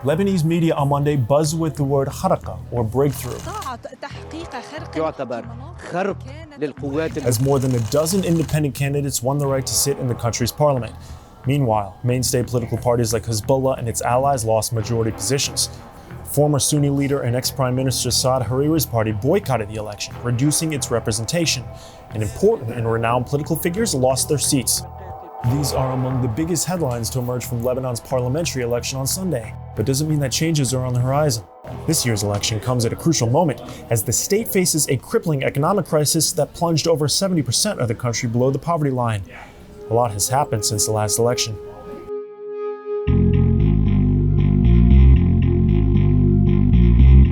Lebanese media on Monday buzzed with the word haraka, or breakthrough, as more than a dozen independent candidates won the right to sit in the country's parliament. Meanwhile, mainstay political parties like Hezbollah and its allies lost majority positions. Former Sunni leader and ex-Prime Minister Saad Hariri's party boycotted the election, reducing its representation, and important and renowned political figures lost their seats. These are among the biggest headlines to emerge from Lebanon's parliamentary election on Sunday, but doesn't mean that changes are on the horizon. This year's election comes at a crucial moment as the state faces a crippling economic crisis that plunged over 70% of the country below the poverty line. A lot has happened since the last election.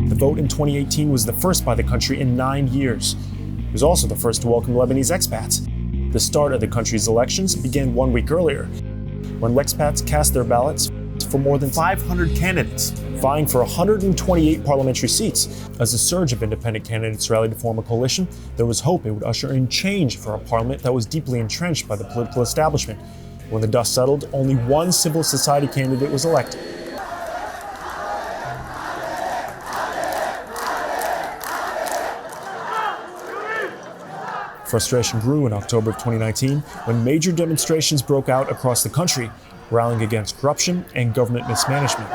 The vote in 2018 was the first by the country in 9 years. It was also the first to welcome Lebanese expats. The start of the country's elections began 1 week earlier, when expats cast their ballots for more than 500 candidates, vying for 128 parliamentary seats. As a surge of independent candidates rallied to form a coalition, there was hope it would usher in change for a parliament that was deeply entrenched by the political establishment. When the dust settled, only one civil society candidate was elected. Frustration grew in October of 2019 when major demonstrations broke out across the country, rallying against corruption and government mismanagement.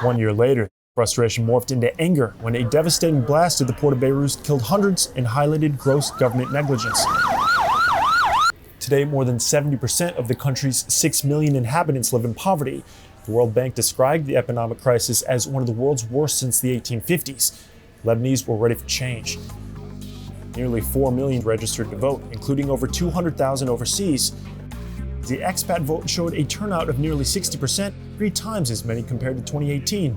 1 year later, frustration morphed into anger when a devastating blast at the port of Beirut killed hundreds and highlighted gross government negligence. Today, more than 70% of the country's 6 million inhabitants live in poverty. The World Bank described the economic crisis as one of the world's worst since the 1850s. Lebanese were ready for change. Nearly 4 million registered to vote, including over 200,000 overseas. The expat vote showed a turnout of nearly 60%, 3 times as many compared to 2018.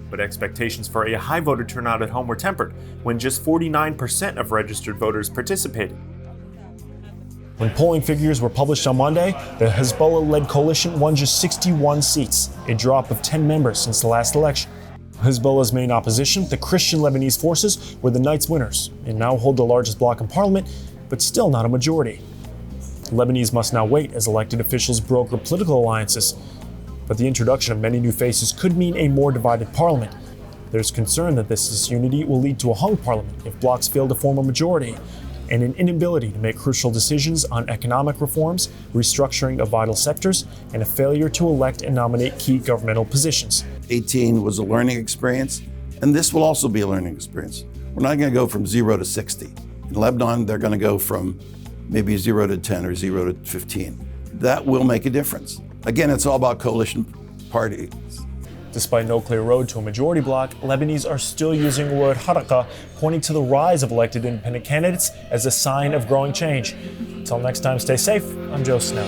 But expectations for a high voter turnout at home were tempered, when just 49% of registered voters participated. When polling figures were published on Monday, the Hezbollah-led coalition won just 61 seats, a drop of 10 members since the last election. Hezbollah's main opposition, the Christian Lebanese forces, were the night's winners and now hold the largest bloc in parliament, but still not a majority. Lebanese must now wait as elected officials broker political alliances, but the introduction of many new faces could mean a more divided parliament. There's concern that this disunity will lead to a hung parliament if blocs fail to form a majority, and an inability to make crucial decisions on economic reforms, restructuring of vital sectors, and a failure to elect and nominate key governmental positions. 18 was a learning experience, and this will also be a learning experience. We're not going to go from 0 to 60. In Lebanon, they're going to go from maybe 0 to 10 or 0 to 15. That will make a difference. Again, it's all about coalition parties. Despite no clear road to a majority bloc, Lebanese are still using the word haraka, pointing to the rise of elected independent candidates as a sign of growing change. Until next time, stay safe. I'm Snell.